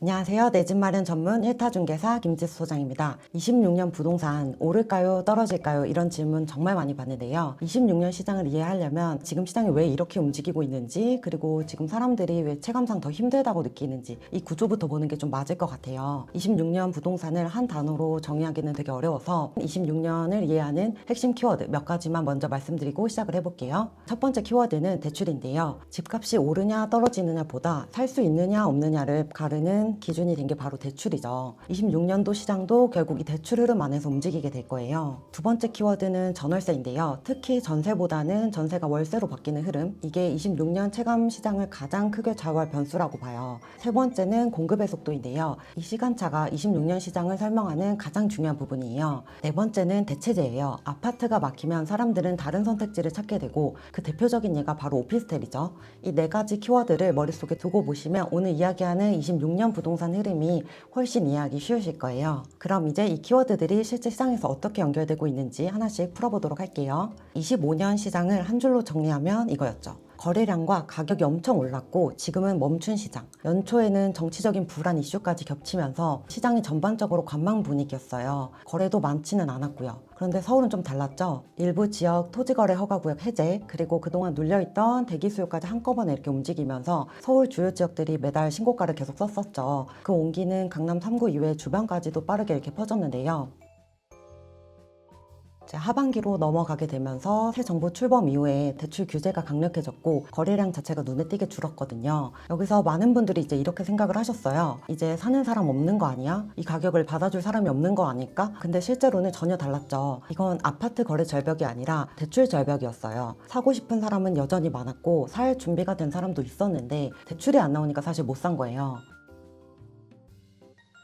안녕하세요. 내 집 마련 전문 1타 중개사 김지수 소장입니다. 26년 부동산 오를까요? 떨어질까요? 이런 질문 정말 많이 받는데요. 26년 시장을 이해하려면 지금 시장이 왜 이렇게 움직이고 있는지, 그리고 지금 사람들이 왜 체감상 더 힘들다고 느끼는지 이 구조부터 보는 게 좀 맞을 것 같아요. 26년 부동산을 한 단어로 정의하기는 되게 어려워서 26년을 이해하는 핵심 키워드 몇 가지만 먼저 말씀드리고 시작을 해볼게요. 첫 번째 키워드는 대출인데요. 집값이 오르냐 떨어지느냐 보다 살 수 있느냐 없느냐를 가르는 기준이 된 게 바로 대출이죠. 26년도 시장도 결국 이 대출 흐름 안에서 움직이게 될 거예요. 두 번째 키워드는 전월세인데요. 특히 전세보다는 전세가 월세로 바뀌는 흐름, 이게 26년 체감 시장을 가장 크게 좌우할 변수라고 봐요. 세 번째는 공급의 속도인데요. 이 시간차가 26년 시장을 설명하는 가장 중요한 부분이에요. 네 번째는 대체제예요. 아파트가 막히면 사람들은 다른 선택지를 찾게 되고 그 대표적인 예가 바로 오피스텔이죠. 이 네 가지 키워드를 머릿속에 두고 보시면 오늘 이야기하는 26년 부동산 흐름이 훨씬 이해하기 쉬우실 거예요. 그럼 이제 이 키워드들이 실제 시장에서 어떻게 연결되고 있는지 하나씩 풀어보도록 할게요. 25년 시장을 한 줄로 정리하면 이거였죠. 거래량과 가격이 엄청 올랐고 지금은 멈춘 시장. 연초에는 정치적인 불안 이슈까지 겹치면서 시장이 전반적으로 관망 분위기였어요. 거래도 많지는 않았고요. 그런데 서울은 좀 달랐죠. 일부 지역 토지거래 허가구역 해제, 그리고 그동안 눌려있던 대기 수요까지 한꺼번에 이렇게 움직이면서 서울 주요 지역들이 매달 신고가를 계속 썼었죠. 그 온기는 강남 3구 이외 주변까지도 빠르게 이렇게 퍼졌는데요. 하반기로 넘어가게 되면서 새 정부 출범 이후에 대출 규제가 강력해졌고 거래량 자체가 눈에 띄게 줄었거든요. 여기서 많은 분들이 이제 이렇게 생각을 하셨어요. 이제 사는 사람 없는 거 아니야? 이 가격을 받아줄 사람이 없는 거 아닐까? 근데 실제로는 전혀 달랐죠. 이건 아파트 거래 절벽이 아니라 대출 절벽이었어요. 사고 싶은 사람은 여전히 많았고 살 준비가 된 사람도 있었는데 대출이 안 나오니까 사실 못 산 거예요.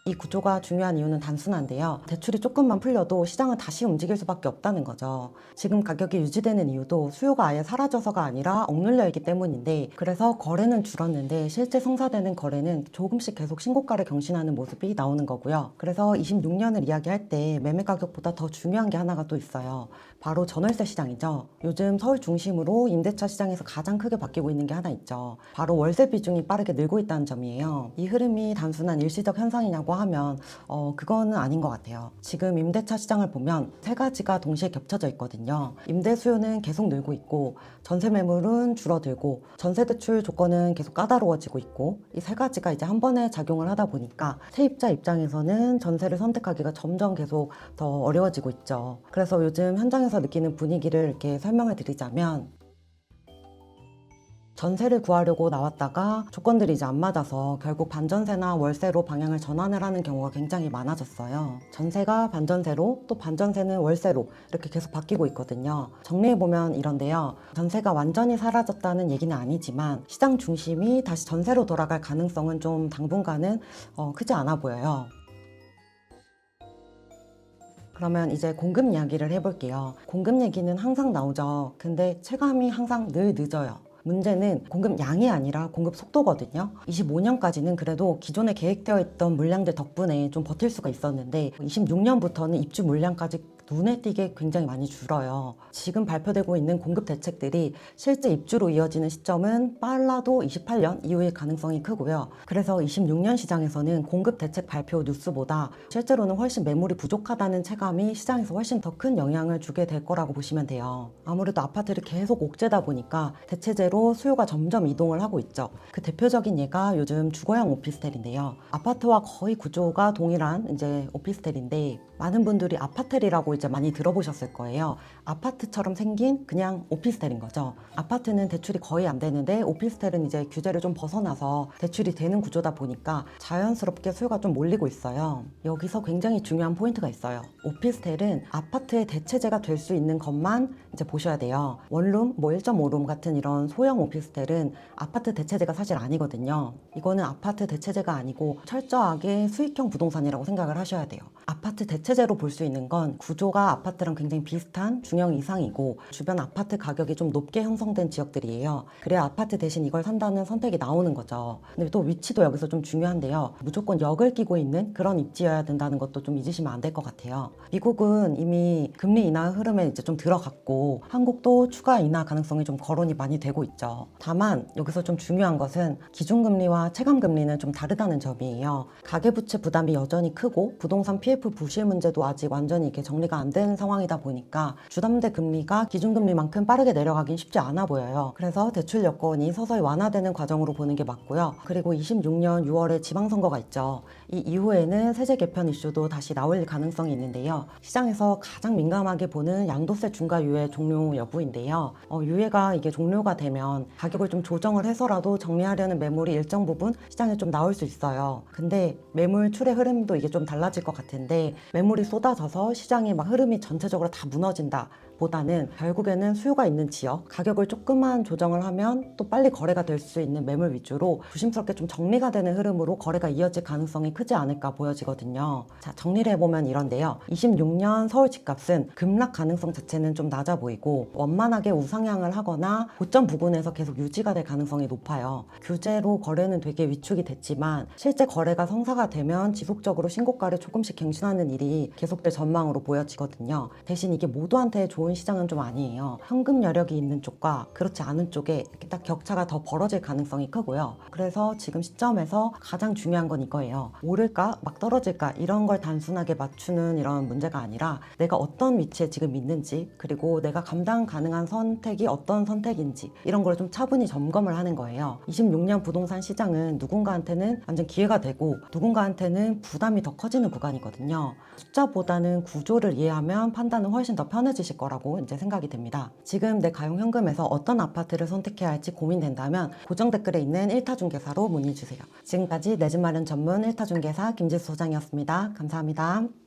이 구조가 중요한 이유는 단순한데요. 대출이 조금만 풀려도 시장은 다시 움직일 수밖에 없다는 거죠. 지금 가격이 유지되는 이유도 수요가 아예 사라져서가 아니라 억눌려 있기 때문인데, 그래서 거래는 줄었는데 실제 성사되는 거래는 조금씩 계속 신고가를 경신하는 모습이 나오는 거고요. 그래서 26년을 이야기할 때 매매 가격보다 더 중요한 게 하나가 또 있어요. 바로 전월세 시장이죠. 요즘 서울 중심으로 임대차 시장에서 가장 크게 바뀌고 있는 게 하나 있죠. 바로 월세 비중이 빠르게 늘고 있다는 점이에요. 이 흐름이 단순한 일시적 현상이냐고 하면 그거는 아닌 것 같아요. 지금 임대차 시장을 보면 세 가지가 동시에 겹쳐져 있거든요. 임대 수요는 계속 늘고 있고 전세 매물은 줄어들고 전세 대출 조건은 계속 까다로워지고 있고, 이 세 가지가 이제 한 번에 작용을 하다 보니까 세입자 입장에서는 전세를 선택하기가 점점 계속 더 어려워지고 있죠. 그래서 요즘 현장에서 느끼는 분위기를 이렇게 설명을 드리자면, 전세를 구하려고 나왔다가 조건들이 이제 안 맞아서 결국 반전세나 월세로 방향을 전환을 하는 경우가 굉장히 많아졌어요. 전세가 반전세로, 또 반전세는 월세로 이렇게 계속 바뀌고 있거든요. 정리해보면 이런데요. 전세가 완전히 사라졌다는 얘기는 아니지만 시장 중심이 다시 전세로 돌아갈 가능성은 좀 당분간은 크지 않아 보여요. 그러면 이제 공급 이야기를 해볼게요. 공급 얘기는 항상 나오죠. 근데 체감이 항상 늘 늦어요. 문제는 공급 양이 아니라 공급 속도거든요. 25년까지는 그래도 기존에 계획되어 있던 물량들 덕분에 좀 버틸 수가 있었는데 26년부터는 입주 물량까지 눈에 띄게 굉장히 많이 줄어요. 지금 발표되고 있는 공급 대책들이 실제 입주로 이어지는 시점은 빨라도 28년 이후의 가능성이 크고요. 그래서 26년 시장에서는 공급 대책 발표 뉴스보다 실제로는 훨씬 매물이 부족하다는 체감이 시장에서 훨씬 더 큰 영향을 주게 될 거라고 보시면 돼요. 아무래도 아파트를 계속 옥죄다 보니까 대체제로 수요가 점점 이동을 하고 있죠. 그 대표적인 예가 요즘 주거형 오피스텔인데요. 아파트와 거의 구조가 동일한 이제 오피스텔인데, 많은 분들이 아파텔이라고 이제 많이 들어보셨을 거예요. 아파트처럼 생긴 그냥 오피스텔인 거죠. 아파트는 대출이 거의 안 되는데 오피스텔은 이제 규제를 좀 벗어나서 대출이 되는 구조다 보니까 자연스럽게 수요가 좀 몰리고 있어요. 여기서 굉장히 중요한 포인트가 있어요. 오피스텔은 아파트의 대체제가 될 수 있는 것만 이제 보셔야 돼요. 원룸, 1.5룸 같은 이런 소형 오피스텔은 아파트 대체제가 사실 아니거든요. 이거는 아파트 대체제가 아니고 철저하게 수익형 부동산이라고 생각을 하셔야 돼요. 아파트 대체제로 볼 수 있는 건 구조 구조가 아파트랑 굉장히 비슷한 중형 이상이고 주변 아파트 가격이 좀 높게 형성된 지역들이에요. 그래야 아파트 대신 이걸 산다는 선택이 나오는 거죠. 근데 또 위치도 여기서 좀 중요한데요. 무조건 역을 끼고 있는 그런 입지여야 된다는 것도 좀 잊으시면 안 될 것 같아요. 미국은 이미 금리 인하 흐름에 이제 좀 들어갔고 한국도 추가 인하 가능성이 좀 거론이 많이 되고 있죠. 다만 여기서 좀 중요한 것은 기준금리와 체감금리는 좀 다르다는 점이에요. 가계부채 부담이 여전히 크고 부동산 PF 부실 문제도 아직 완전히 이렇게 정리가 안 된 상황이다 보니까 주담대 금리가 기준금리만큼 빠르게 내려가긴 쉽지 않아 보여요. 그래서 대출 여건이 서서히 완화되는 과정으로 보는 게 맞고요. 그리고 26년 6월에 지방선거가 있죠. 이 이후에는 세제 개편 이슈도 다시 나올 가능성이 있는데요. 시장에서 가장 민감하게 보는 양도세 중과 유예 종료 여부인데요. 유예가 이게 종료가 되면 가격을 좀 조정을 해서라도 정리하려는 매물이 일정 부분 시장에 좀 나올 수 있어요. 근데 매물 출의 흐름도 이게 좀 달라질 것 같은데 매물이 쏟아져서 시장이 막 흐름이 전체적으로 다 무너진다 보다는 결국에는 수요가 있는 지역, 가격을 조금만 조정을 하면 또 빨리 거래가 될 수 있는 매물 위주로 조심스럽게 좀 정리가 되는 흐름으로 거래가 이어질 가능성이 크지 않을까 보여지거든요. 자, 정리를 해보면 이런데요. 26년 서울 집값은 급락 가능성 자체는 좀 낮아 보이고 원만하게 우상향을 하거나 고점 부근에서 계속 유지가 될 가능성이 높아요. 규제로 거래는 되게 위축이 됐지만 실제 거래가 성사가 되면 지속적으로 신고가를 조금씩 갱신하는 일이 계속될 전망으로 보여지거든요. 대신 이게 모두한테 좋은 시장은 좀 아니에요. 현금 여력이 있는 쪽과 그렇지 않은 쪽에 이렇게 딱 격차가 더 벌어질 가능성이 크고요. 그래서 지금 시점에서 가장 중요한 건 이거예요. 오를까 막 떨어질까 이런 걸 단순하게 맞추는 이런 문제가 아니라 내가 어떤 위치에 지금 있는지 그리고 내가 감당 가능한 선택이 어떤 선택인지 이런 걸 좀 차분히 점검을 하는 거예요. 26년 부동산 시장은 누군가한테는 완전 기회가 되고 누군가한테는 부담이 더 커지는 구간이거든요. 숫자보다는 구조를 이해하면 판단은 훨씬 더 편해지실 거라고 이제 생각이 됩니다. 지금 내 가용 현금에서 어떤 아파트를 선택해야 할지 고민된다면 고정 댓글에 있는 1타중개사로 문의주세요. 지금까지 내 집 마련 전문 1타중개사 김지수 소장이었습니다. 감사합니다.